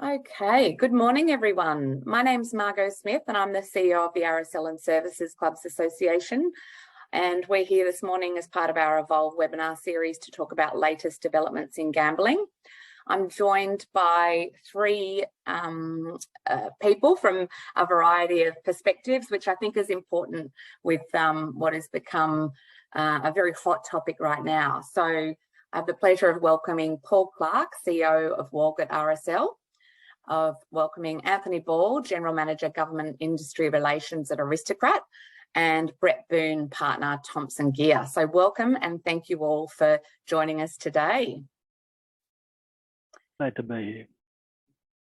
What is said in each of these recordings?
Okay, good morning, everyone. My name's Margot Smith, and I'm the CEO of the RSL and Services Clubs Association. And we're here this morning as part of our Evolve webinar series to talk about latest developments in gambling. I'm joined by three people from a variety of perspectives, which I think is important with what has become a very hot topic right now. So I have the pleasure of welcoming Paul Clarke, CEO of Walgett RSL, of welcoming Anthony Ball, General Manager, Government Industry Relations at Aristocrat, and Brett Boon, Partner, Thomson Geer. So welcome and thank you all for joining us today. Glad to be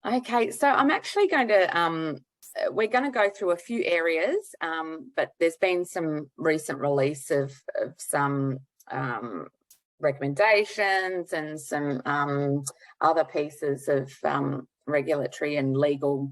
here. Okay, so I'm actually going to, we're going to go through a few areas, but there's been some recent release of some recommendations and some other pieces of regulatory and legal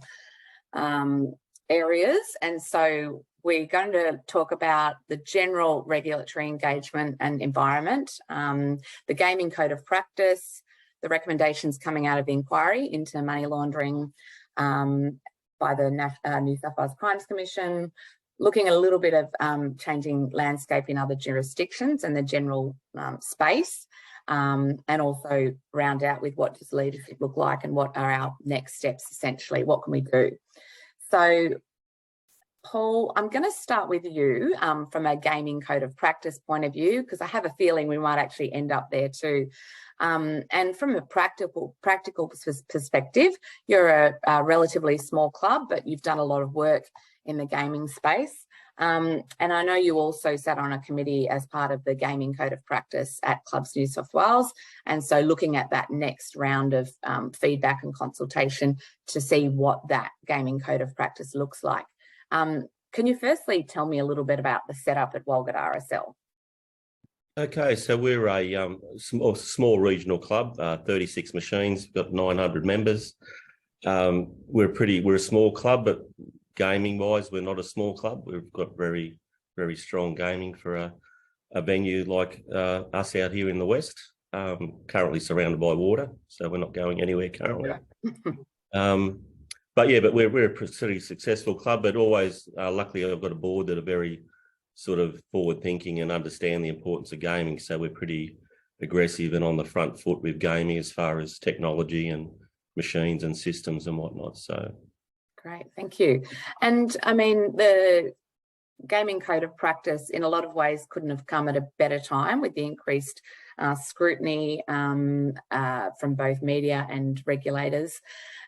areas. And so we're going to talk about the general regulatory engagement and environment, the gaming code of practice, the recommendations coming out of the inquiry into money laundering by the New South Wales Crimes Commission, looking at a little bit of changing landscape in other jurisdictions and the general space, and also round out with what does leadership look like and what are our next steps, essentially, what can we do? So, Paul, I'm going to start with you from a gaming code of practice point of view, because I have a feeling we might actually end up there too. And from a practical perspective, you're a relatively small club, but you've done a lot of work in the gaming space. And I know you also sat on a committee as part of the gaming code of practice at Clubs New South Wales. And so looking at that next round of feedback and consultation to see what that gaming code of practice looks like. Can you firstly tell me a little bit about the setup at Walgett RSL? Okay, so we're a small regional club, 36 machines, got 900 members. We're a small club, but gaming wise, we're not a small club. We've got very, very strong gaming for a venue like us out here in the West, currently surrounded by water, so we're not going anywhere currently. But we're a pretty successful club, but always, luckily I've got a board that are very sort of forward thinking and understand the importance of gaming. So we're pretty aggressive and on the front foot with gaming as far as technology and machines and systems and whatnot. So great, thank you. And I mean, the gaming code of practice in a lot of ways couldn't have come at a better time with the increased scrutiny from both media and regulators.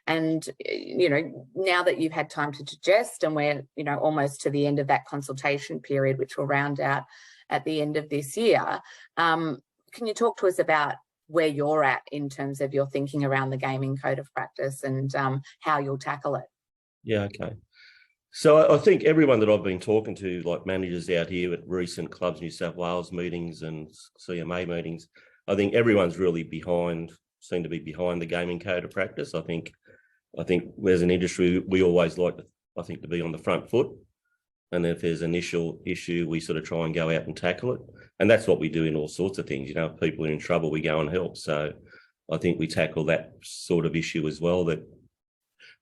And, you know, now that you've had time to digest and we're, you know, almost to the end of that consultation period, which will round out at the end of this year, can you talk to us about where you're at in terms of your thinking around the gaming code of practice and how you'll tackle it? Yeah, okay. So I think everyone that I've been talking to, like managers out here at recent Clubs New South Wales meetings and CMA meetings, I think everyone's really seem to be behind the gaming code of practice. I think as an industry, we always like to be on the front foot. And if there's an issue, we sort of try and go out and tackle it. And that's what we do in all sorts of things. You know, if people are in trouble, we go and help. So I think we tackle that sort of issue as well, that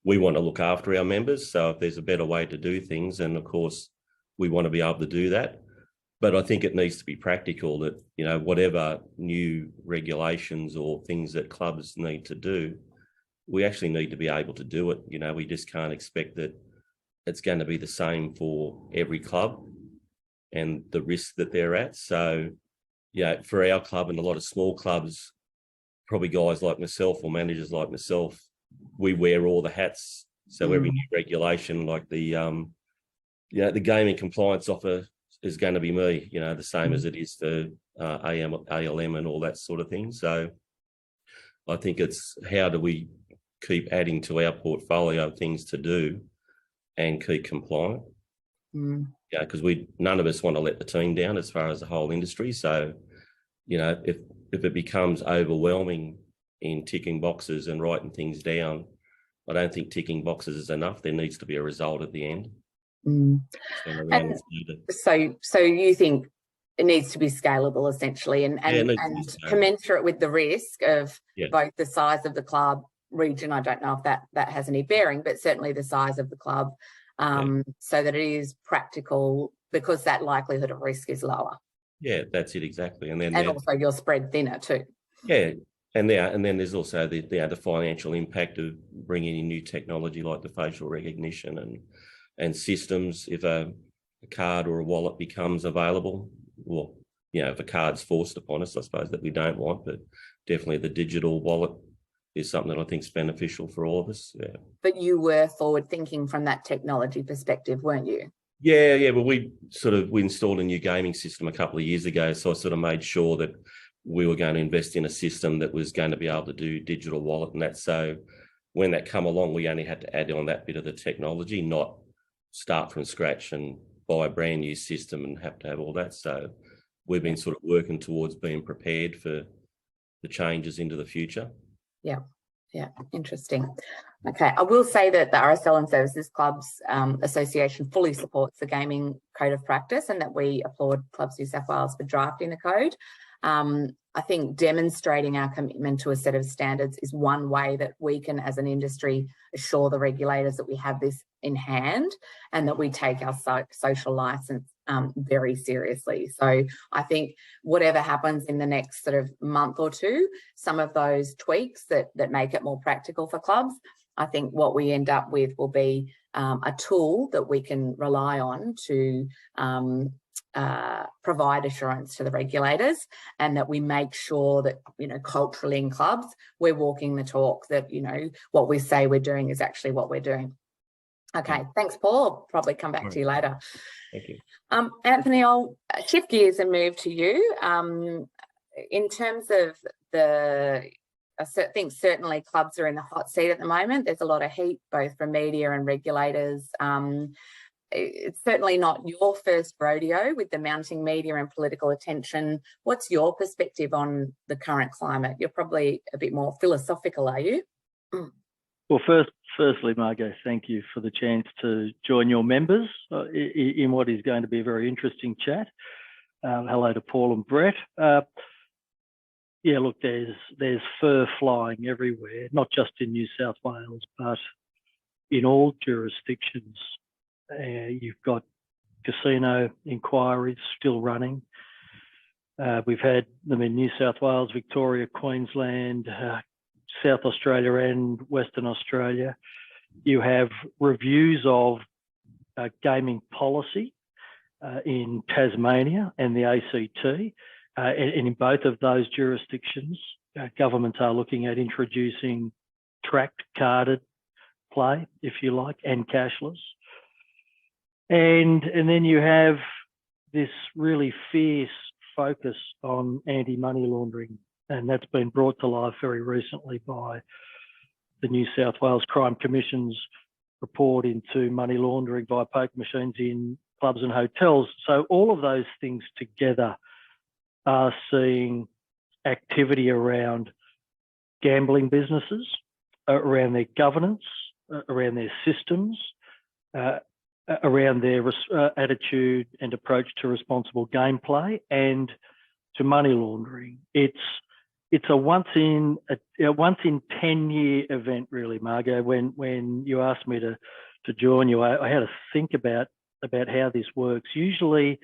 we want to look after our members. So if there's a better way to do things, and of course, we want to be able to do that. But I think it needs to be practical that, you know, whatever new regulations or things that clubs need to do, we actually need to be able to do it. You know, we just can't expect that it's going to be the same for every club and the risks that they're at. So, yeah, for our club and a lot of small clubs, probably guys like myself or managers like myself, we wear all the hats. So every new regulation, like the gaming compliance officer is going to be me, you know, the same as it is for ALM and all that sort of thing. So I think it's how do we keep adding to our portfolio of things to do and keep compliant. Yeah, because none of us want to let the team down as far as the whole industry. So, you know, if it becomes overwhelming in ticking boxes and writing things down, I don't think ticking boxes is enough. There needs to be a result at the end. So you think it needs to be scalable essentially and commensurate with the risk of both the size of the club, region, I don't know if that has any bearing, but certainly the size of the club, so that it is practical, because that likelihood of risk is lower. Yeah, that's it exactly. And then also you're spread thinner too. Yeah, and then there's also the financial impact of bringing in new technology like the facial recognition and systems. If a card or a wallet becomes available, well, if a card's forced upon us, I suppose that we don't want, but definitely the digital wallet is something that I think is beneficial for all of us. Yeah. But you were forward thinking from that technology perspective, weren't you? Yeah. Well, we installed a new gaming system a couple of years ago, so I sort of made sure that we were going to invest in a system that was going to be able to do digital wallet and that. So when that come along, we only had to add on that bit of the technology, not start from scratch and buy a brand new system and have to have all that. So we've been sort of working towards being prepared for the changes into the future. Yeah, interesting. Okay, I will say that the RSL and Services Clubs Association fully supports the Gaming Code of Practice, and that we applaud Clubs New South Wales for drafting the code. I think demonstrating our commitment to a set of standards is one way that we can, as an industry, assure the regulators that we have this in hand and that we take our social licence very seriously. So I think whatever happens in the next sort of month or two, some of those tweaks that make it more practical for clubs, I think what we end up with will be a tool that we can rely on to provide assurance to the regulators, and that we make sure that, culturally in clubs, we're walking the talk, that, what we say we're doing is actually what we're doing. Okay, thanks, Paul. I'll probably come back to you later. Thank you. Anthony, I'll shift gears and move to you. In terms of I think certainly clubs are in the hot seat at the moment. There's a lot of heat, both from media and regulators. It's certainly not your first rodeo with the mounting media and political attention. What's your perspective on the current climate? You're probably a bit more philosophical, are you? Well, firstly, Margot, thank you for the chance to join your members in what is going to be a very interesting chat. Hello to Paul and Brett. Yeah, look, there's fur flying everywhere, not just in New South Wales, but in all jurisdictions. You've got casino inquiries still running. We've had them in New South Wales, Victoria, Queensland, South Australia and Western Australia. You have reviews of gaming policy in Tasmania and the ACT. And in both of those jurisdictions, governments are looking at introducing tracked carded play, if you like, and cashless. And then you have this really fierce focus on anti-money laundering, and that's been brought to life very recently by the New South Wales Crime Commission's report into money laundering via poker machines in clubs and hotels. So all of those things together are seeing activity around gambling businesses, around their governance, around their systems, around their attitude and approach to responsible gameplay and to money laundering. It's a once in 10-year event, really, Margot. When you asked me to join you, I had to think about how this works. Usually,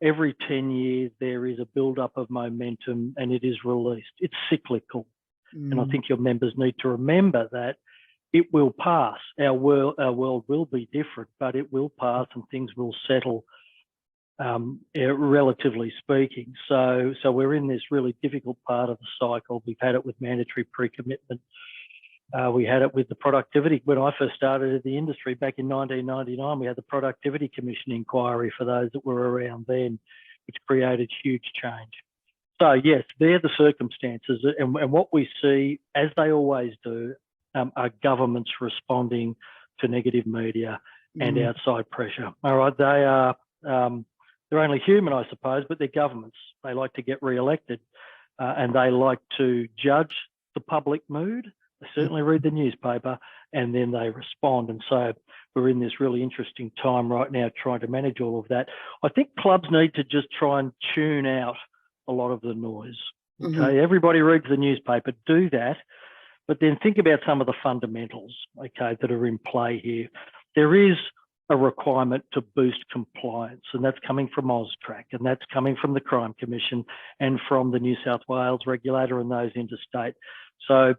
every 10 years there is a build-up of momentum and it is released. It's cyclical, and I think your members need to remember that it will pass. Our world will be different, but it will pass and things will settle, relatively speaking. So we're in this really difficult part of the cycle. We've had it with mandatory pre-commitment. We had it with the productivity. When I first started in the industry back in 1999, we had the Productivity Commission inquiry for those that were around then, which created huge change. So yes, they're the circumstances. And what we see, as they always do, are governments responding to negative media and outside pressure. All right, they are, they're only human, I suppose, but they're governments. They like to get re-elected and they like to judge the public mood. They certainly read the newspaper and then they respond. And so we're in this really interesting time right now trying to manage all of that. I think clubs need to just try and tune out a lot of the noise. Okay, everybody reads the newspaper, do that. But then think about some of the fundamentals, okay, that are in play here. There is a requirement to boost compliance, and that's coming from AUSTRAC, and that's coming from the Crime Commission and from the New South Wales regulator and those interstate. So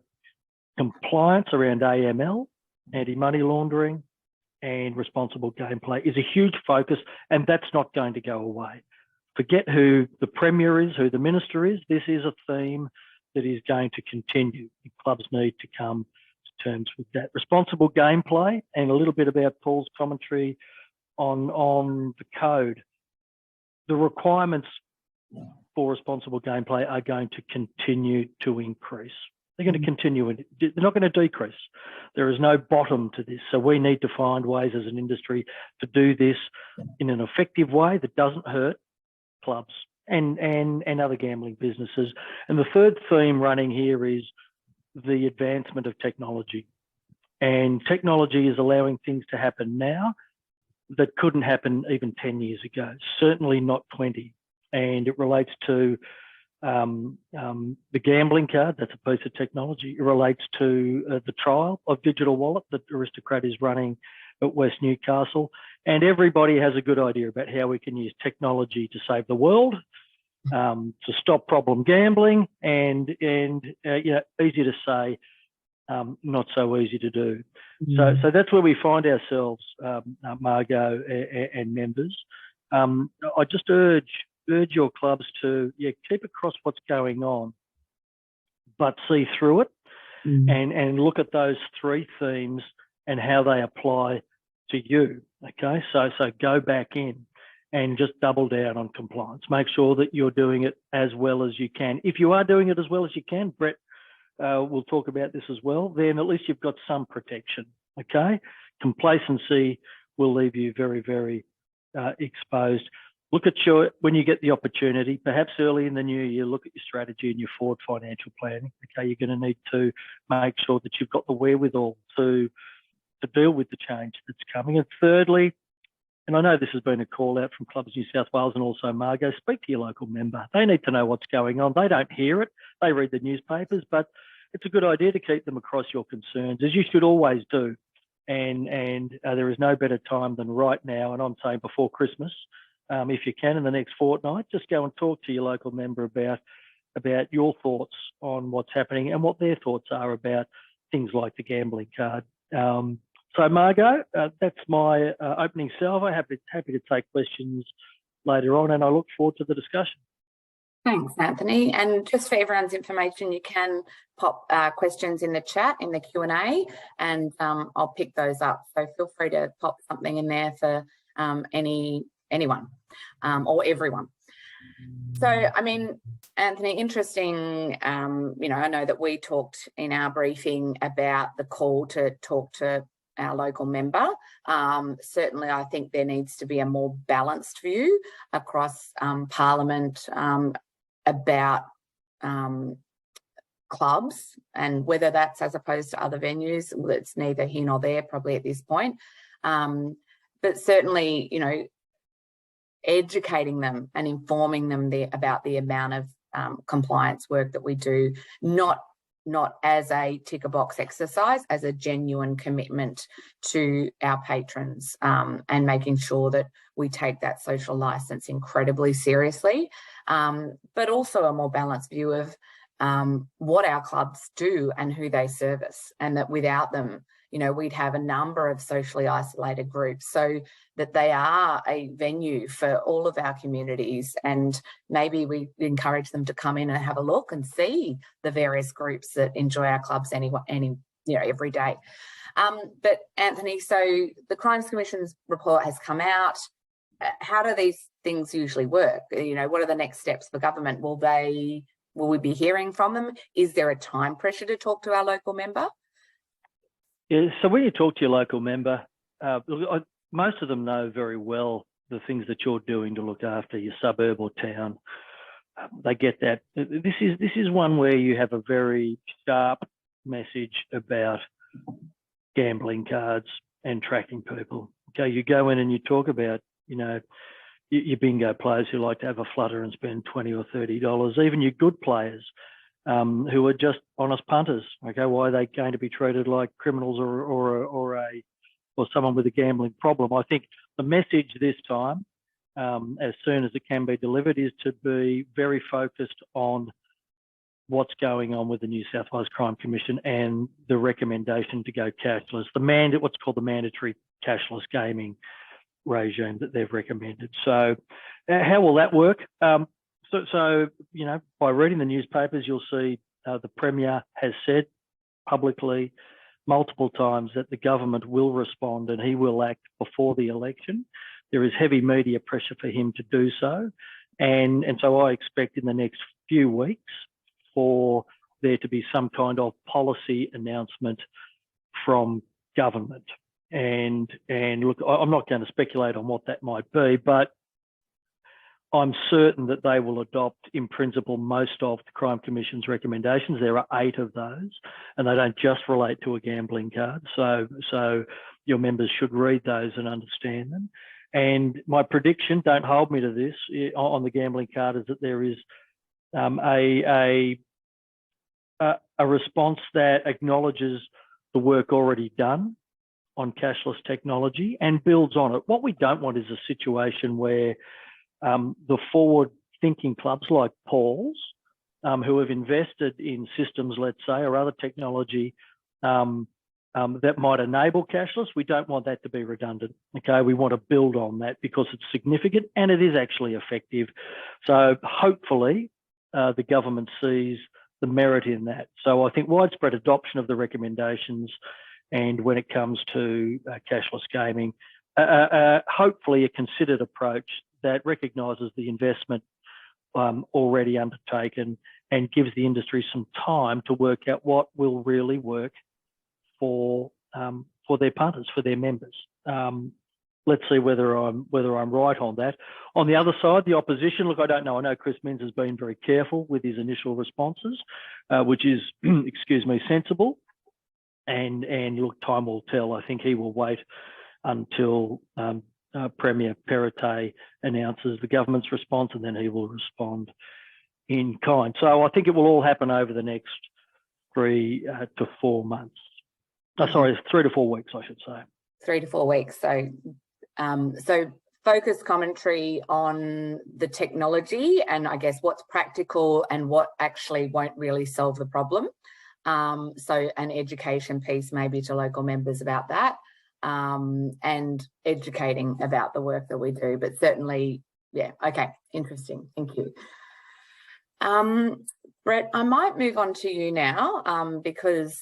compliance around AML, anti-money laundering, and responsible gameplay is a huge focus, and that's not going to go away. Forget who the Premier is, who the Minister is. This is a theme that is going to continue. Clubs need to come to terms with that. Responsible gameplay, and a little bit about Paul's commentary on the code. The requirements for responsible gameplay are going to continue to increase. They're going to continue, they're not going to decrease. There is no bottom to this. So we need to find ways as an industry to do this in an effective way that doesn't hurt clubs and other gambling businesses. And the third theme running here is the advancement of technology. And technology is allowing things to happen now that couldn't happen even 10 years ago, certainly not 20. And it relates to the gambling card. That's a piece of technology. It relates to the trial of digital wallet that Aristocrat is running at West Newcastle. And everybody has a good idea about how we can use technology to save the world, to stop problem gambling, and easy to say, not so easy to do. So that's where we find ourselves, Margot and members. I just urge your clubs to keep across what's going on, but see through it and look at those three themes and how they apply to you. Okay, so go back in and just double down on compliance. Make sure that you're doing it as well as you can. If you are doing it as well as you can, Brett will talk about this as well, then at least you've got some protection. Okay, complacency will leave you very, very exposed. Look at when you get the opportunity, perhaps early in the new year, look at your strategy and your forward financial planning. Okay, you're going to need to make sure that you've got the wherewithal to deal with the change that's coming. And thirdly, and I know this has been a call out from Clubs New South Wales and also Margot, speak to your local member. They need to know what's going on. They don't hear it. They read the newspapers, but it's a good idea to keep them across your concerns, as you should always do. And there is no better time than right now, and I'm saying before Christmas, if you can, in the next fortnight, just go and talk to your local member about your thoughts on what's happening and what their thoughts are about things like the gambling card. So Margot, that's my opening salvo. Happy to take questions later on, and I look forward to the discussion. Thanks, Anthony. And just for everyone's information, you can pop questions in the chat, in the Q&A, and I'll pick those up. So feel free to pop something in there for anyone or everyone. So, I mean, Anthony, interesting, I know that we talked in our briefing about the call to talk to our local member. Certainly, I think there needs to be a more balanced view across Parliament about clubs, and whether that's as opposed to other venues. Well, it's neither here nor there probably at this point. But certainly, educating them and informing them about the amount of compliance work that we do, not as a ticker box exercise, as a genuine commitment to our patrons, and making sure that we take that social license incredibly seriously, but also a more balanced view of what our clubs do and who they service, and that without them, we'd have a number of socially isolated groups, so that they are a venue for all of our communities. And maybe we encourage them to come in and have a look and see the various groups that enjoy our clubs every day. But Anthony, so the Crimes Commission's report has come out. How do these things usually work? What are the next steps for government? Will we be hearing from them? Is there a time pressure to talk to our local member? Yeah, so when you talk to your local member, most of them know very well the things that you're doing to look after your suburb or town. They get that. This is one where you have a very sharp message about gambling cards and tracking people. Okay, you go in and you talk about, your bingo players who like to have a flutter and spend $20 or $30, even your good players who are just honest punters. Okay, why are they going to be treated like criminals or someone with a gambling problem? I think the message this time, as soon as it can be delivered, is to be very focused on what's going on with the New South Wales Crime Commission and the recommendation to go cashless, what's called the mandatory cashless gaming regime that they've recommended. So how will that work? So you know, by reading the newspapers, you'll see the Premier has said publicly multiple times that the government will respond and he will act before the election. There is heavy media pressure for him to do so. And so I expect in the next few weeks for there to be some kind of policy announcement from government. And look, I'm not going to speculate on what that might be, but I'm certain that they will adopt, in principle, most of the Crime Commission's recommendations. There are 8 of those, and they don't just relate to a gambling card. So your members should read those and understand them. And my prediction, don't hold me to this, on the gambling card is that there is a response that acknowledges the work already done on cashless technology and builds on it. What we don't want is a situation where the forward-thinking clubs like Paul's, who have invested in systems, let's say, or other technology that might enable cashless, we don't want that to be redundant. Okay, we want to build on that because it's significant and it is actually effective. So hopefully the government sees the merit in that. So I think widespread adoption of the recommendations, and when it comes to cashless gaming, hopefully a considered approach that recognises the investment already undertaken and gives the industry some time to work out what will really work for their punters, for their members. Let's see whether I'm right on that. On the other side, the opposition, look, I don't know. I know Chris Minns has been very careful with his initial responses, which is, excuse me, sensible. And look, time will tell. I think he will wait until Premier Perrottet announces the government's response, and then he will respond in kind. So I think it will all happen over the next 3 to 4 months. Sorry, 3 to 4 weeks, I should say. 3 to 4 weeks. So focus commentary on the technology and I guess what's practical and what actually won't really solve the problem. So an education piece maybe to local members about that, and educating about the work that we do. But certainly, yeah, okay, interesting. Thank you. Brett, I might move on to you now because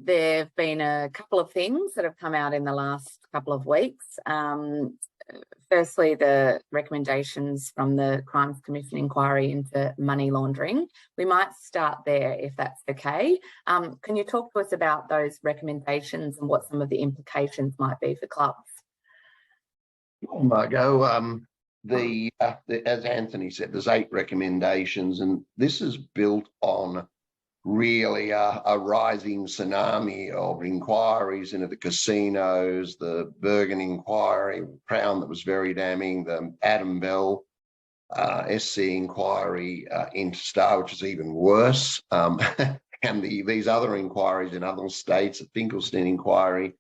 there have been a couple of things that have come out in the last couple of weeks. Firstly, the recommendations from the Crimes Commission inquiry into money laundering. We might start there if that's okay. Can you talk to us about those recommendations and what some of the implications might be for clubs? Well, Margot, as Anthony said, there's 8 recommendations, and this is built on really a rising tsunami of inquiries into the casinos, the Bergen inquiry, Crown that was very damning, the Adam Bell SC inquiry into Star, which is even worse, and these other inquiries in other states, the Finkelstein inquiry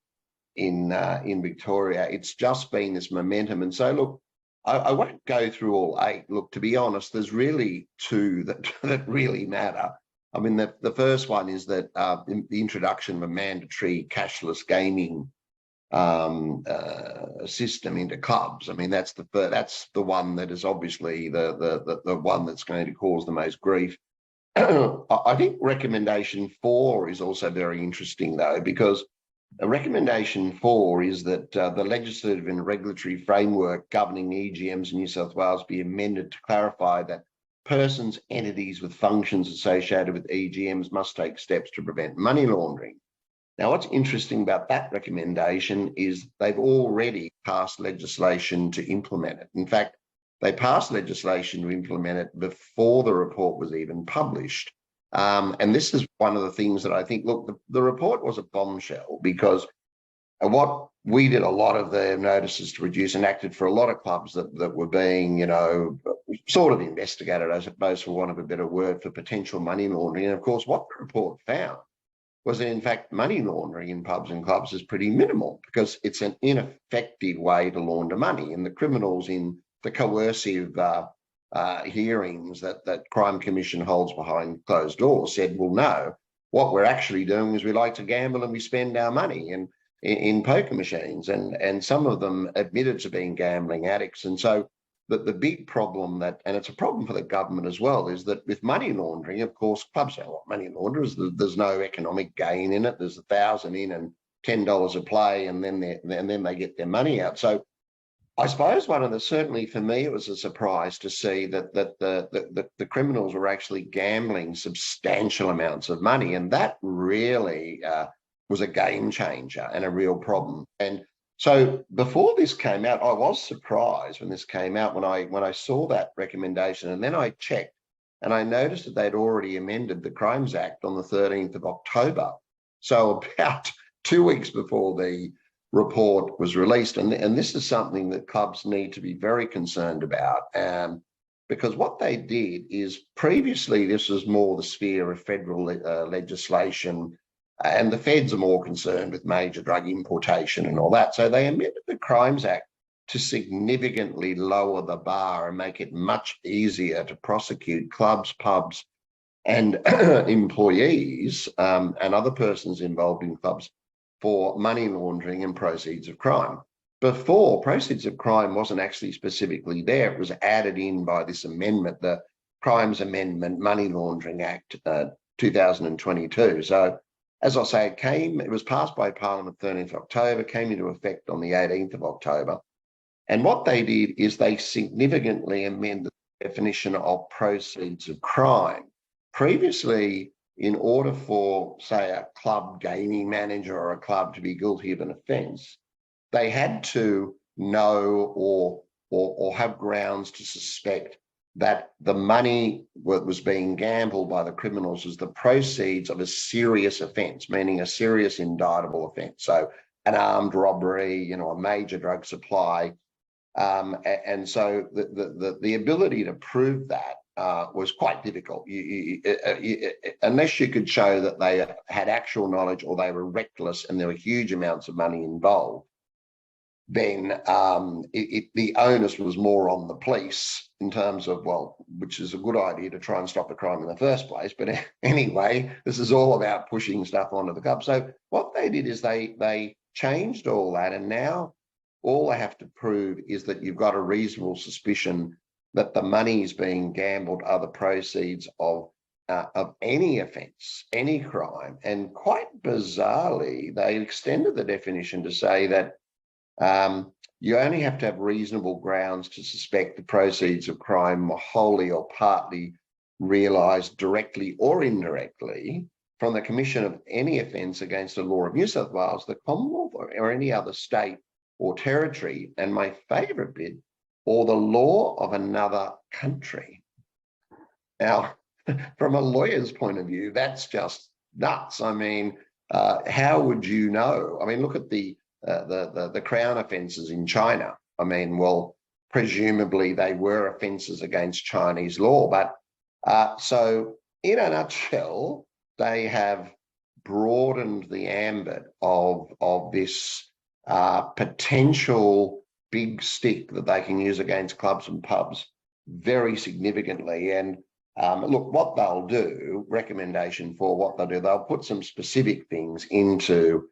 in Victoria. It's just been this momentum. And so, look, I won't go through all 8. Look, to be honest, there's really 2 that really matter. I mean, the first one is that the introduction of a mandatory cashless gaming system into clubs. I mean, that's the one that is obviously the one that's going to cause the most grief. I think recommendation 4 is also very interesting, though, because recommendation 4 is that the legislative and regulatory framework governing EGMs in New South Wales be amended to clarify that persons, entities with functions associated with EGMs must take steps to prevent money laundering. Now, what's interesting about that recommendation is they've already passed legislation to implement it. In fact, they passed legislation to implement it before the report was even published. And this is one of the things that I think, look, the report was a bombshell, because what we did a lot of the notices to reduce and acted for a lot of clubs that were being, sort of investigated, I suppose, for want of a better word, for potential money laundering. And of course, what the report found was that, in fact, money laundering in pubs and clubs is pretty minimal because it's an ineffective way to launder money. And the criminals in the coercive hearings that Crime Commission holds behind closed doors said, well, no, what we're actually doing is we like to gamble and we spend our money in poker machines. And some of them admitted to being gambling addicts. And so the big problem and it's a problem for the government as well, is that with money laundering, of course, clubs don't want money launderers. There's no economic gain in it. There's 1,000 in and $10 a play, and then they get their money out. So I suppose certainly for me, it was a surprise to see that the criminals were actually gambling substantial amounts of money, and that really was a game changer and a real problem. And so before this came out, I was surprised when this came out, when I saw that recommendation, and then I checked and I noticed that they'd already amended the Crimes Act on the 13th of October. So about 2 weeks before the report was released. And this is something that clubs need to be very concerned about, because what they did is, previously this was more the sphere of federal legislation, and the feds are more concerned with major drug importation and all that. So they amended the Crimes Act to significantly lower the bar and make it much easier to prosecute clubs, pubs, and employees and other persons involved in clubs for money laundering and proceeds of crime. Before, proceeds of crime wasn't actually specifically there. It was added in by this amendment, the Crimes Amendment Money Laundering Act 2022. So, as I say, it was passed by Parliament 13th of October, came into effect on the 18th of October. And what they did is they significantly amended the definition of proceeds of crime. Previously, in order for, say, a club gaming manager or a club to be guilty of an offence, they had to know or have grounds to suspect that the money that was being gambled by the criminals was the proceeds of a serious offence, meaning a serious indictable offence. So an armed robbery, a major drug supply. And so the ability to prove that was quite difficult. Unless you could show that they had actual knowledge or they were reckless and there were huge amounts of money involved, then the onus was more on the police in terms of, which is a good idea to try and stop a crime in the first place. But anyway, this is all about pushing stuff onto the club. So what they did is they changed all that, and now all they have to prove is that you've got a reasonable suspicion that the money is being gambled are the proceeds of any offence, any crime. And quite bizarrely, they extended the definition to say that you only have to have reasonable grounds to suspect the proceeds of crime were wholly or partly realised directly or indirectly from the commission of any offence against the law of New South Wales, the Commonwealth, or any other state or territory. And my favourite bit, or the law of another country. Now, from a lawyer's point of view, that's just nuts. I mean, how would you know? I mean, look at the Crown offences in China. I mean, presumably they were offences against Chinese law. But so in a nutshell, they have broadened the ambit of this potential big stick that they can use against clubs and pubs very significantly. And look, what they'll do, recommendation for what they'll do, they'll put some specific things into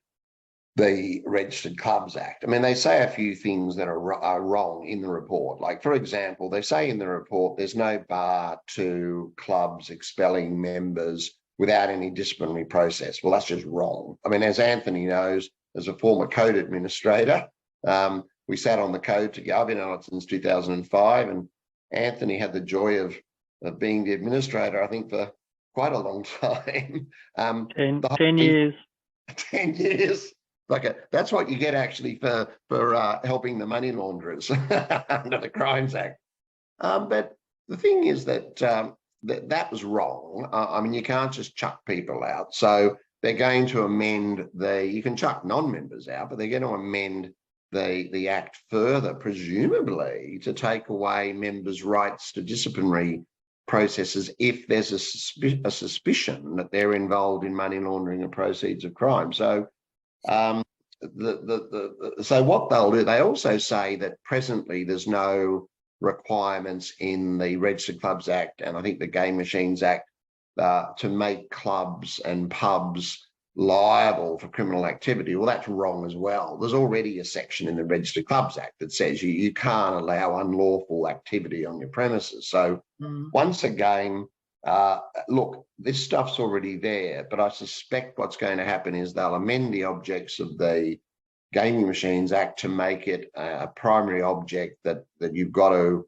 the Registered Clubs Act. I mean, they say a few things that are wrong in the report. Like, for example, they say in the report there's no bar to clubs expelling members without any disciplinary process. Well, that's just wrong. I mean, as Anthony knows, as a former code administrator, we sat on the code together. I've been on it since 2005, and Anthony had the joy of being the administrator, I think, for quite a long time. 10 years. 10 years. That's what you get actually for helping the money launderers under the Crimes Act. But the thing is that that was wrong. I mean, you can't just chuck people out. So they're going to amend you can chuck non-members out, but they're going to amend the Act further, presumably to take away members' rights to disciplinary processes if there's a suspicion that they're involved in money laundering and proceeds of crime. So, so what they'll do, they also say that presently there's no requirements in the Registered Clubs Act and I think the Game Machines Act to make clubs and pubs liable for criminal activity. Well, that's wrong as well. There's already a section in the Registered Clubs Act that says you can't allow unlawful activity on your premises. So once again, look, this stuff's already there, but I suspect what's going to happen is they'll amend the objects of the Gaming Machines Act to make it a primary object that you've got to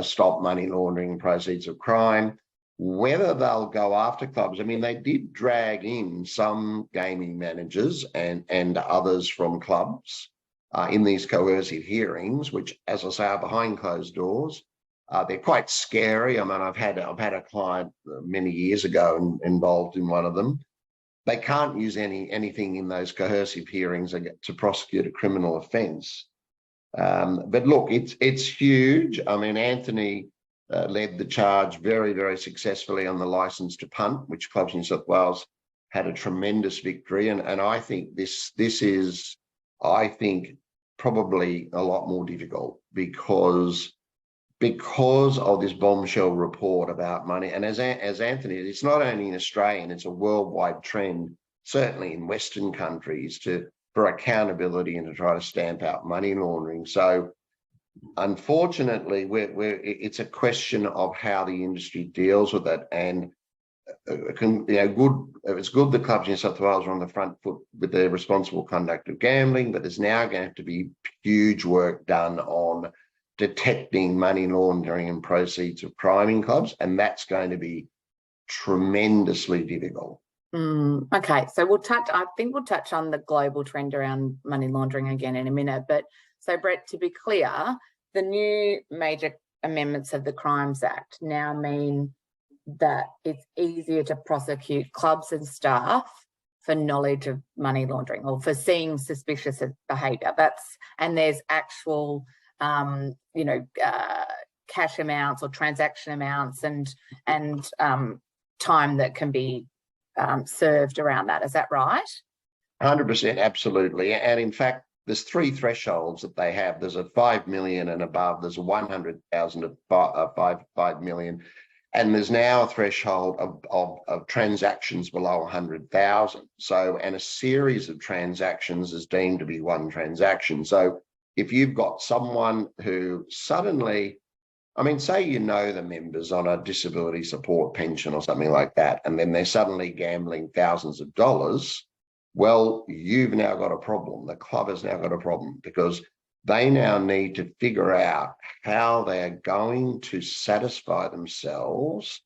stop money laundering proceeds of crime. Whether they'll go after clubs, I mean, they did drag in some gaming managers and others from clubs in these coercive hearings, which, as I say, are behind closed doors. They're quite scary. I mean, I've had a client many years ago involved in one of them. They can't use anything in those coercive hearings to prosecute a criminal offence. But look, it's huge. I mean, Anthony led the charge very, very successfully on the licence to punt, which Clubs New South Wales had a tremendous victory. And I think this is, I think, probably a lot more difficult because of this bombshell report about money. And as Anthony, it's not only in Australia, it's a worldwide trend, certainly in Western countries, for accountability and to try to stamp out money laundering. So unfortunately, it's a question of how the industry deals with it. And it's good the Clubs in New South Wales are on the front foot with their responsible conduct of gambling, but there's now going to have to be huge work done on detecting money laundering and proceeds of crime in clubs, and that's going to be tremendously difficult. Okay, so I think we'll touch on the global trend around money laundering again in a minute. But so, Brett, to be clear, the new major amendments of the Crimes Act now mean that it's easier to prosecute clubs and staff for knowledge of money laundering or for seeing suspicious behaviour. And there's actual cash amounts or transaction amounts and time that can be served around that. Is that right? 100%, absolutely. And in fact, there's three thresholds that they have. There's a 5 million and above. There's a 100,000 to 5 million. And there's now a threshold of transactions below 100,000. So, and a series of transactions is deemed to be one transaction. So if you've got someone who suddenly, I mean, say you know the members on a disability support pension or something like that, and then they're suddenly gambling thousands of dollars, well, you've now got a problem. The club has now got a problem because they now need to figure out how they're going to satisfy themselves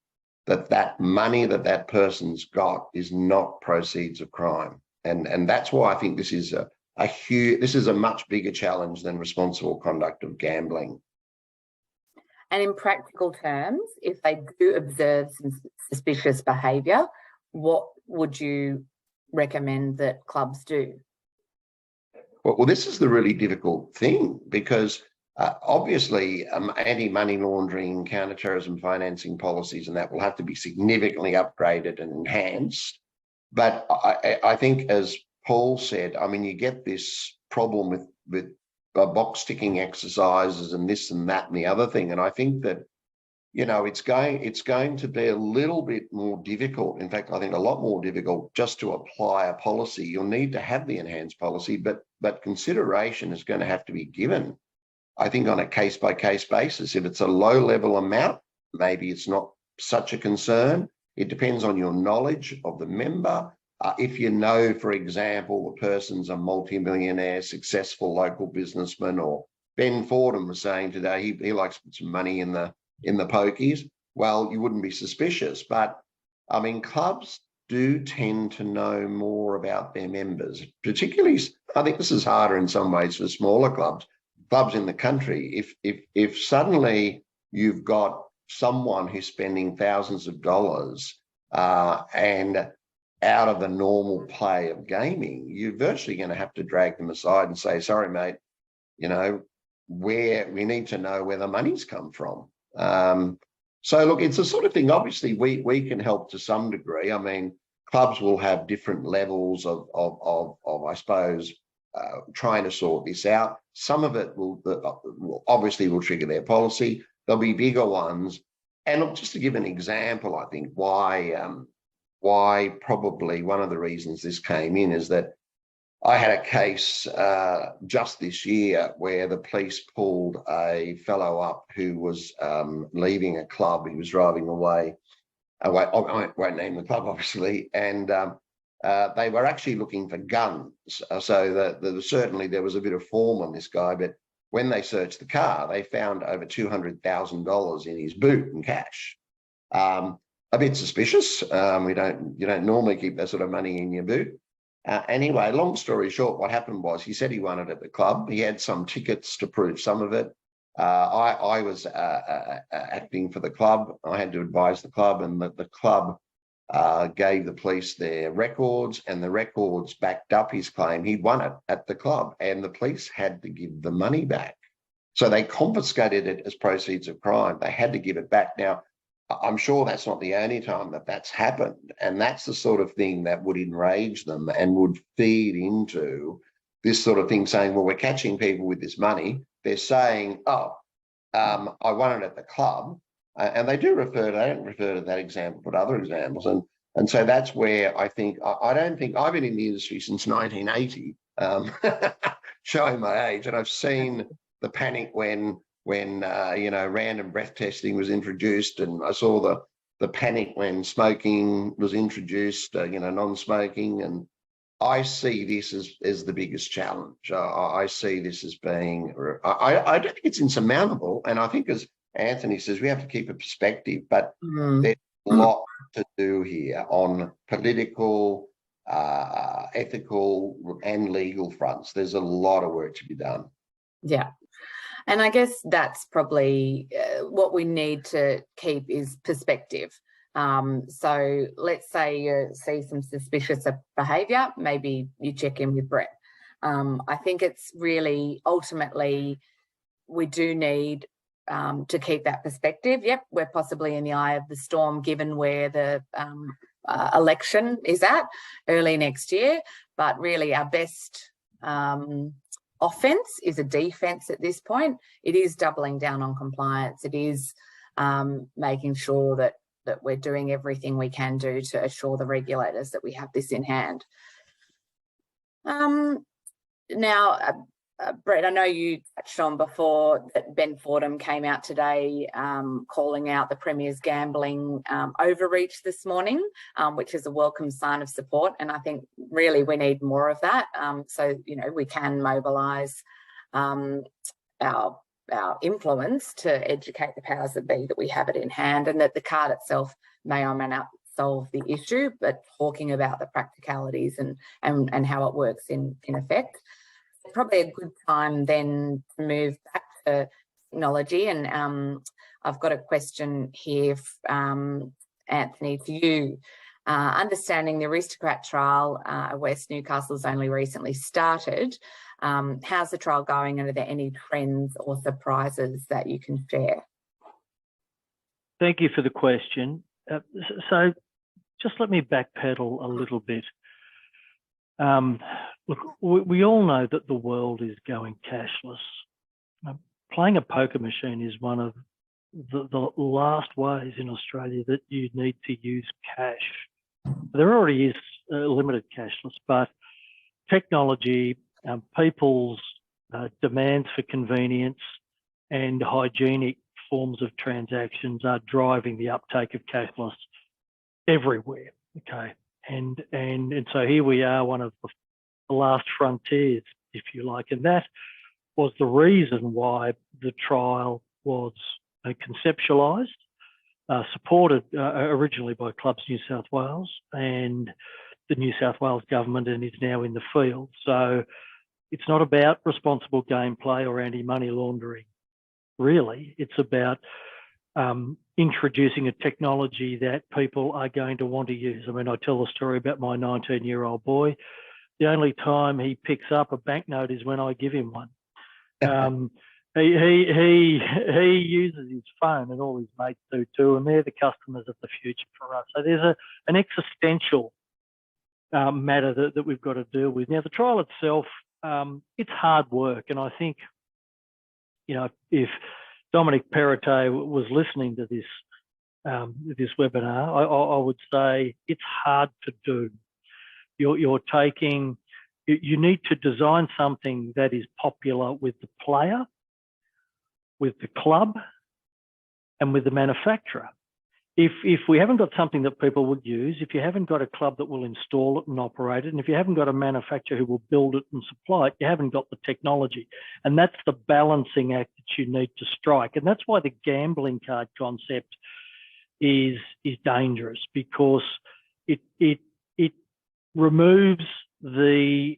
that that money that person's got is not proceeds of crime. And that's why I think this is a much bigger challenge than responsible conduct of gambling. And in practical terms, if they do observe some suspicious behaviour, what would you recommend that clubs do? Well, this is the really difficult thing because obviously anti-money laundering, counter-terrorism financing policies and that will have to be significantly upgraded and enhanced. But I think, as Paul said, I mean, you get this problem with box ticking exercises and this and that and the other thing. And I think that, it's going to be a little bit more difficult. In fact, I think a lot more difficult just to apply a policy. You'll need to have the enhanced policy, but consideration is going to have to be given, I think, on a case-by-case basis. If it's a low-level amount, maybe it's not such a concern. It depends on your knowledge of the member. If you know, for example, the person's a multi-millionaire, successful local businessman, or Ben Fordham was saying today he likes to put some money in the pokies, well, you wouldn't be suspicious. But, I mean, clubs do tend to know more about their members, particularly, I think this is harder in some ways for smaller clubs in the country. If suddenly you've got someone who's spending thousands of dollars and out of the normal play of gaming, you're virtually going to have to drag them aside and say, sorry, mate, you know, we need to know where the money's come from. So look, it's the sort of thing, obviously we can help to some degree. I mean, clubs will have different levels of I suppose, trying to sort this out. Some of it will obviously trigger their policy. There'll be bigger ones. And look, just to give an example, I think why probably one of the reasons this came in is that I had a case just this year where the police pulled a fellow up who was leaving a club. He was driving away. I won't name the club, obviously, and they were actually looking for guns. So certainly there was a bit of form on this guy, but when they searched the car, they found over $200,000 in his boot in cash. A bit suspicious. You don't normally keep that sort of money in your boot. Anyway, long story short, what happened was he said he won it at the club. He had some tickets to prove some of it. I was acting for the club. I had to advise the club, and the club gave the police their records, and the records backed up his claim. He'd won it at the club, and the police had to give the money back. So they confiscated it as proceeds of crime. They had to give it back. Now, I'm sure that's not the only time that that's happened. And that's the sort of thing that would enrage them and would feed into this sort of thing saying, well, we're catching people with this money. They're saying, oh, I won it at the club. And they don't refer to that example, but other examples. And so that's where I think, I don't think, I've been in the industry since 1980, showing my age, and I've seen the panic when random breath testing was introduced, and I saw the panic when smoking was introduced, non-smoking, and I see this as the biggest challenge. I see this as being, I don't think it's insurmountable, and I think, as Anthony says, we have to keep a perspective, but there's a lot to do here on political, ethical and legal fronts. There's a lot of work to be done. Yeah. And I guess that's probably what we need to keep is perspective. So let's say you see some suspicious behaviour, maybe you check in with Brett. I think it's really, ultimately, we do need to keep that perspective. Yep, we're possibly in the eye of the storm given where the election is at early next year, but really our best offence is a defence at this point. It is doubling down on compliance. It is making sure that we're doing everything we can do to assure the regulators that we have this in hand. Now, Brett, I know you touched on before that Ben Fordham came out today calling out the Premier's gambling overreach this morning, which is a welcome sign of support. And I think really we need more of that, so we can mobilise our influence to educate the powers that be that we have it in hand, and that the card itself may or may not solve the issue, but talking about the practicalities and how it works in effect. Probably a good time then to move back to technology, and I've got a question here, Anthony, for you. Understanding the Aristocrat trial, West Newcastle's only recently started. How's the trial going, and are there any trends or surprises that you can share? Thank you for the question. So just let me backpedal a little bit. Look, we all know that the world is going cashless. Playing a poker machine is one of the last ways in Australia that you need to use cash. There already is limited cashless, but technology, people's demands for convenience and hygienic forms of transactions are driving the uptake of cashless everywhere. Okay. And so here we are, one of the last frontiers, if you like, and that was the reason why the trial was conceptualised, supported originally by Clubs New South Wales and the New South Wales government, and is now in the field. So it's not about responsible gameplay or anti-money laundering, really. It's about introducing a technology that people are going to want to use. I mean, I tell a story about my 19-year-old boy. The only time he picks up a banknote is when I give him one. He uses his phone, and all his mates do too, and they're the customers of the future for us. So there's an existential matter that we've got to deal with. Now, the trial itself, it's hard work, and I think, you know, if Dominic Perrottet was listening to this webinar, I would say it's hard to do. You need to design something that is popular with the player, with the club, and with the manufacturer. If we haven't got something that people would use, if you haven't got a club that will install it and operate it, and if you haven't got a manufacturer who will build it and supply it, you haven't got the technology. And that's the balancing act that you need to strike. And that's why the gambling card concept is dangerous, because it removes the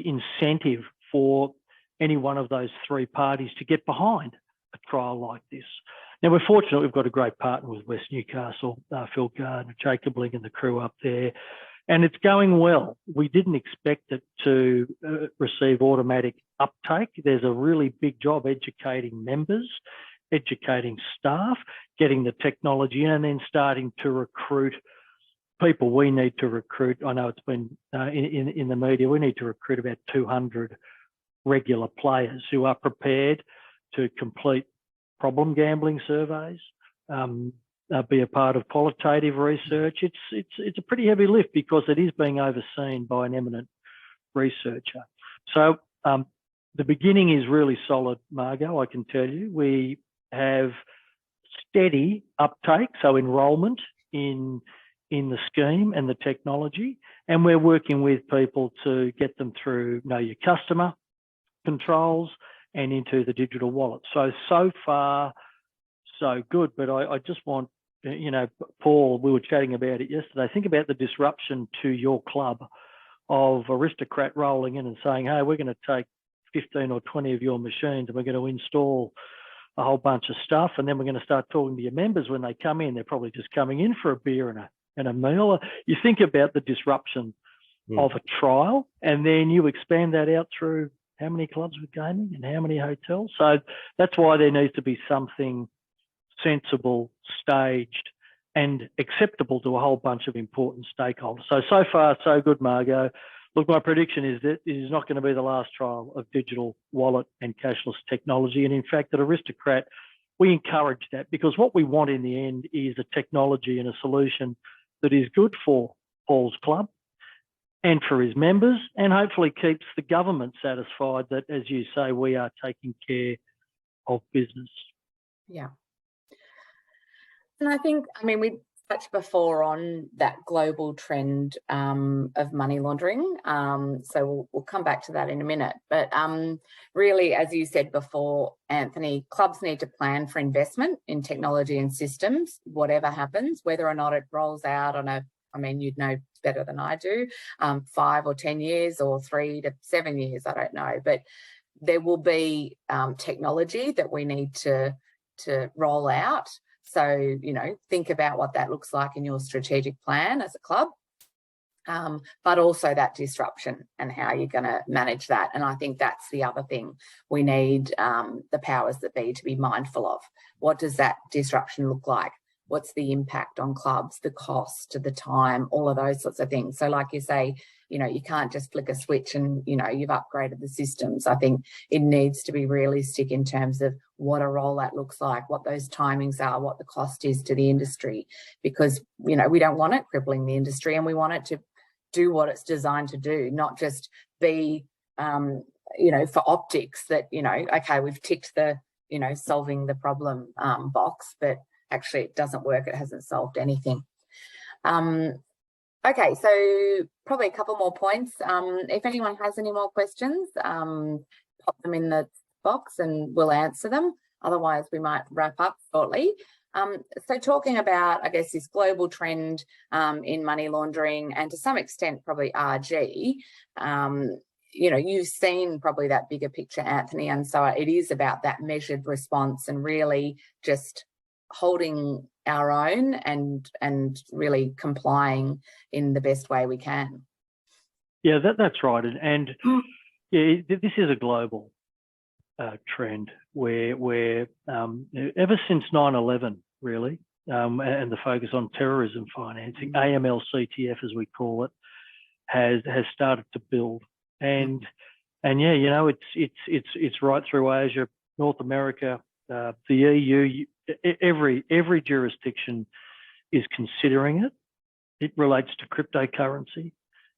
incentive for any one of those three parties to get behind a trial like this. Now, we're fortunate we've got a great partner with West Newcastle, Phil Gardner, Jacob Ling and the crew up there, and it's going well. We didn't expect it to receive automatic uptake. There's a really big job educating members, educating staff, getting the technology in, and then starting to recruit people. We need to recruit, I know it's been in the media, we need to recruit about 200 regular players who are prepared to complete problem gambling surveys, be a part of qualitative research. It's a pretty heavy lift because it is being overseen by an eminent researcher. So the beginning is really solid, Margot, I can tell you. We have steady uptake, so enrolment in the scheme and the technology, and we're working with people to get them through Know Your Customer controls and into the digital wallet. So far, so good. But I just want, you know, Paul, we were chatting about it yesterday. Think about the disruption to your club of Aristocrat rolling in and saying, hey, we're going to take 15 or 20 of your machines and we're going to install a whole bunch of stuff. And then we're going to start talking to your members when they come in. They're probably just coming in for a beer and a meal. You think about the disruption of a trial, and then you expand that out through how many clubs with gaming and how many hotels. So that's why there needs to be something sensible, staged, and acceptable to a whole bunch of important stakeholders. So far, so good, Margot. Look, my prediction is that it is not going to be the last trial of digital wallet and cashless technology. And in fact, at Aristocrat, we encourage that, because what we want in the end is a technology and a solution that is good for Paul's club and for his members, and hopefully keeps the government satisfied that, as you say, we are taking care of business. Yeah. And I think, I mean, we touched before on that global trend of money laundering. So we'll come back to that in a minute. But really, as you said before, Anthony, clubs need to plan for investment in technology and systems, whatever happens, whether or not it rolls out on I mean, you'd know better than I do, 5 or 10 years or 3 to 7 years, I don't know. But there will be technology that we need to roll out. So, you know, think about what that looks like in your strategic plan as a club, but also that disruption and how you're going to manage that. And I think that's the other thing we need the powers that be to be mindful of. What does that disruption look like? What's the impact on clubs, the cost, the time, all of those sorts of things. So like you say, you know, you can't just flick a switch and, you know, you've upgraded the systems. I think it needs to be realistic in terms of what a rollout looks like, what those timings are, what the cost is to the industry, because, you know, we don't want it crippling the industry, and we want it to do what it's designed to do, not just be, you know, for optics that, you know, okay, we've ticked the, you know, solving the problem box, but actually it doesn't work. It hasn't solved anything. Okay, so probably a couple more points. If anyone has any more questions, pop them in the box and we'll answer them. Otherwise, we might wrap up shortly. So talking about, I guess, this global trend in money laundering, and to some extent probably RG, you know, you've seen probably that bigger picture, Anthony, and so it is about that measured response and really just holding our own and really complying in the best way we can. Yeah, that's right. And yeah, this is a global trend where ever since 9/11, really, and the focus on terrorism financing, AML-CTF as we call it, has started to build. And yeah, you know, it's right through Asia, North America, the EU. Every jurisdiction is considering it. It relates to cryptocurrency.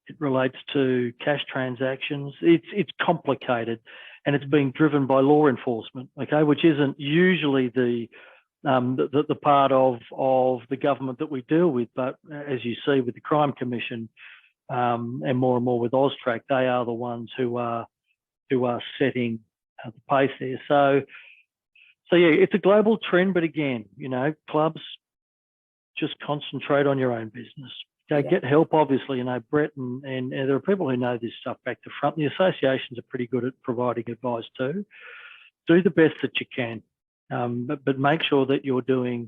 It relates to cash transactions. It's complicated, and it's being driven by law enforcement, okay, which isn't usually the part of the government that we deal with. But as you see with the Crime Commission, and more with Austrac, they are the ones who are setting the pace there. So yeah, it's a global trend, but again, you know, clubs, just concentrate on your own business. Okay, get help, obviously. You know, Brett and there are people who know this stuff back to front. The associations are pretty good at providing advice too. Do the best that you can, but make sure that you're doing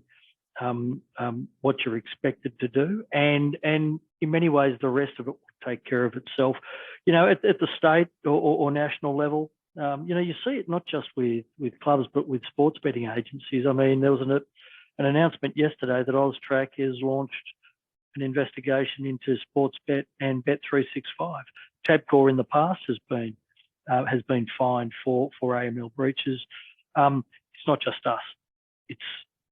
what you're expected to do, and in many ways, the rest of it will take care of itself. You know, at the state or national level, you know, you see it not just with clubs, but with sports betting agencies. I mean, there was an announcement yesterday that Austrac has launched an investigation into Sportsbet and Bet365. Tabcorp in the past has been fined for AML breaches. It's not just us; it's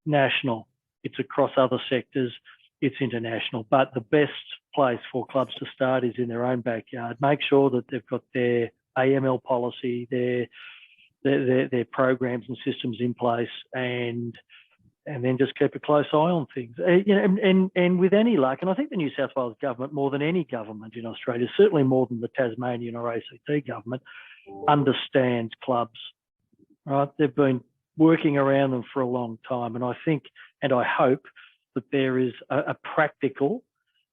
national. It's across other sectors. It's international. But the best place for clubs to start is in their own backyard. Make sure that they've got their AML policy, their programs and systems in place, and then just keep a close eye on things. You know, and with any luck, and I think the New South Wales government, more than any government in Australia, certainly more than the Tasmanian or ACT government, understands clubs. Right? They've been working around them for a long time, and I think, and I hope, that there is a practical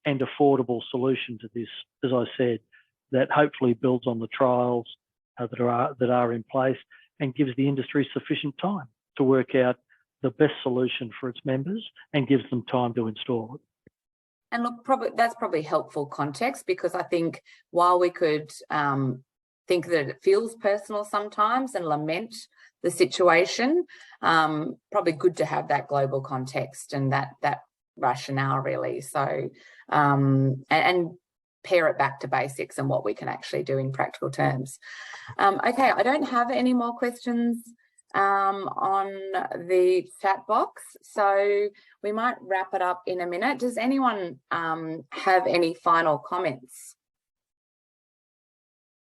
and affordable solution to this, as I said, that hopefully builds on the trials that are in place and gives the industry sufficient time to work out the best solution for its members and gives them time to install it. And look, that's probably helpful context, because I think while we could think that it feels personal sometimes and lament the situation, probably good to have that global context and that rationale, really. So and pair it back to basics and what we can actually do in practical terms. Okay, I don't have any more questions on the chat box, so we might wrap it up in a minute. Does anyone have any final comments?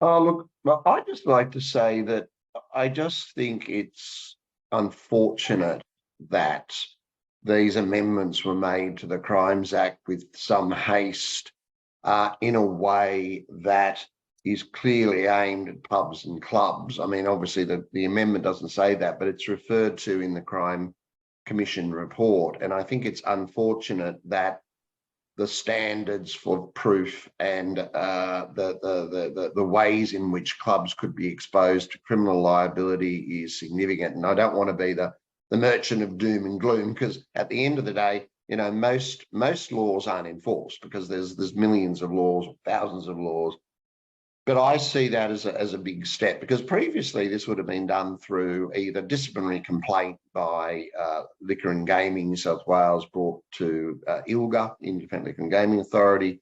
Oh, look, I'd just like to say that I just think it's unfortunate that these amendments were made to the Crimes Act with some haste, in a way that is clearly aimed at pubs and clubs. I mean, obviously the amendment doesn't say that, but it's referred to in the Crime Commission report. And I think it's unfortunate that the standards for proof and the ways in which clubs could be exposed to criminal liability is significant. And I don't want to be the merchant of doom and gloom, because at the end of the day, you know, most laws aren't enforced because there's millions of laws, thousands of laws. But I see that as a big step, because previously this would have been done through either disciplinary complaint by Liquor and Gaming New South Wales brought to ILGA, Independent Liquor and Gaming Authority,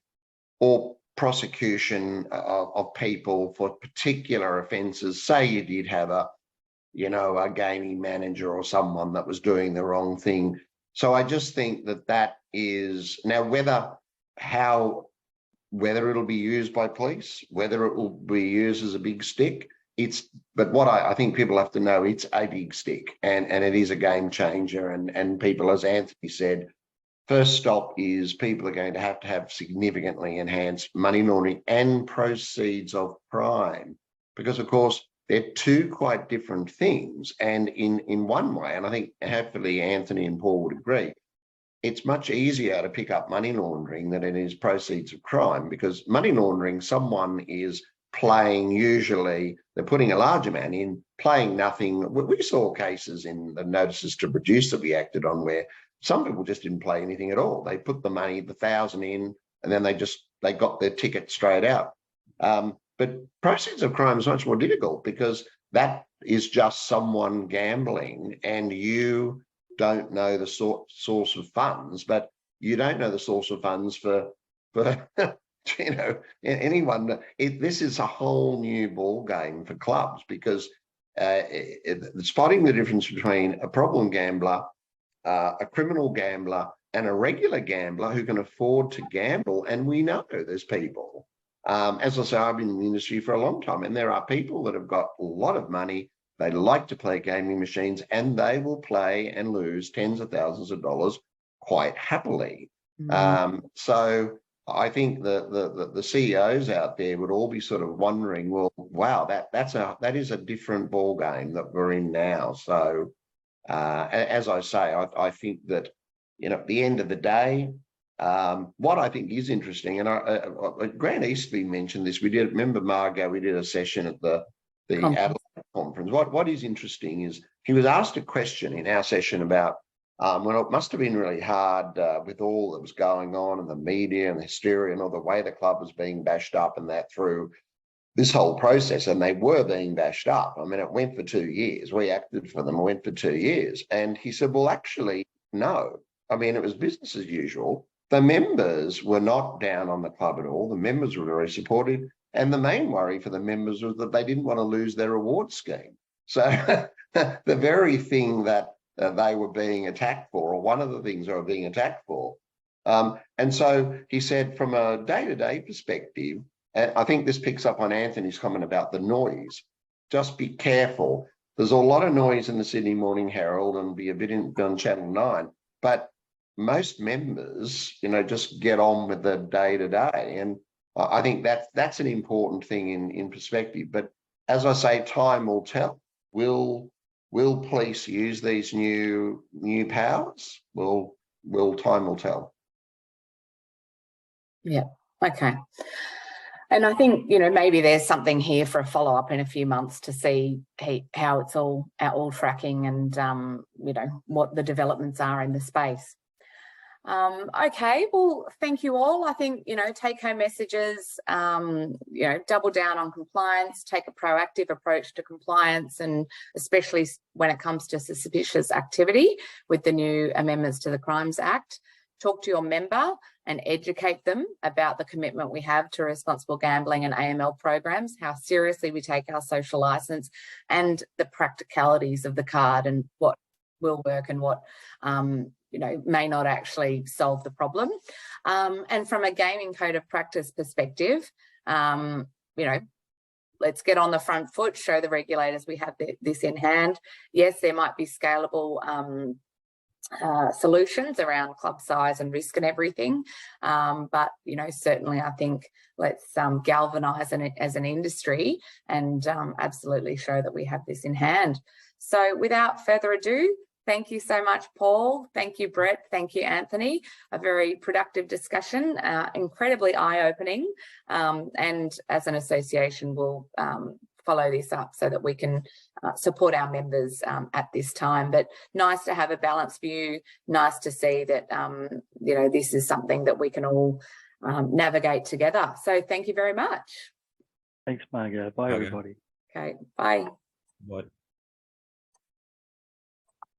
or prosecution of people for particular offences. Say you did have a gaming manager or someone that was doing the wrong thing. So I just think that is now whether it'll be used by police, whether it will be used as a big stick, but what I think people have to know, it's a big stick, and it is a game changer. And people, as Anthony said, first stop is people are going to have significantly enhanced money laundering and proceeds of crime, because of course they're two quite different things. And in one way, and I think hopefully Anthony and Paul would agree, it's much easier to pick up money laundering than it is proceeds of crime, because money laundering, someone is playing, usually they're putting a large amount in, playing nothing. We saw cases in the notices to produce that we acted on where some people just didn't play anything at all. They put the money, the 1,000 in, and then they got their ticket straight out. But proceeds of crime is much more difficult because that is just someone gambling and you don't know the source of funds, but you don't know the source of funds for you know, anyone. This is a whole new ball game for clubs because spotting the difference between a problem gambler, a criminal gambler, and a regular gambler who can afford to gamble. And we know there's people. As I say, I've been in the industry for a long time, and there are people that have got a lot of money. They like to play gaming machines, and they will play and lose tens of thousands of dollars quite happily. So I think the CEOs out there would all be sort of wondering, well, wow, that is a different ball game that we're in now. So as I say, I think that, you know, at the end of the day, what I think is interesting, and Grant Eastby mentioned this. Remember Margot, we did a session at the Adelaide conference. What is interesting is he was asked a question in our session about, well, it must have been really hard with all that was going on and the media and the hysteria and all the way the club was being bashed up and that through this whole process, and they were being bashed up. I mean, it went for 2 years. We acted for them. It went for 2 years. And he said, well, actually, no. I mean, it was business as usual. The members were not down on the club at all. The members were very supportive. And the main worry for the members was that they didn't want to lose their reward scheme. So the very thing that they were being attacked for, or one of the things they were being attacked for. And so he said, from a day-to-day perspective, and I think this picks up on Anthony's comment about the noise, just be careful. There's a lot of noise in the Sydney Morning Herald and be a bit on Channel 9, but most members, you know, just get on with the day-to-day. And I think that's an important thing in perspective. But as I say, time will tell. Will police use these new powers? Time will tell. Yeah. Okay. And I think, you know, maybe there's something here for a follow-up in a few months to see how it's all tracking and, you know, what the developments are in the space. Okay, well, thank you all. I think, you know, take-home messages, you know, double down on compliance, take a proactive approach to compliance, and especially when it comes to suspicious activity with the new amendments to the Crimes Act. Talk to your member and educate them about the commitment we have to responsible gambling and AML programs, how seriously we take our social licence, and the practicalities of the card and what will work and what you know, may not actually solve the problem. And from a gaming code of practice perspective, you know, let's get on the front foot, show the regulators we have this in hand. Yes, there might be scalable solutions around club size and risk and everything, but, you know, certainly I think let's galvanise as an industry and absolutely show that we have this in hand. So without further ado, thank you so much, Paul. Thank you, Brett. Thank you, Anthony. A very productive discussion, incredibly eye-opening. And as an association, we'll follow this up so that we can support our members at this time. But nice to have a balanced view. Nice to see that, you know, this is something that we can all navigate together. So thank you very much. Thanks, Margot. Bye, everybody. Okay, bye. Bye.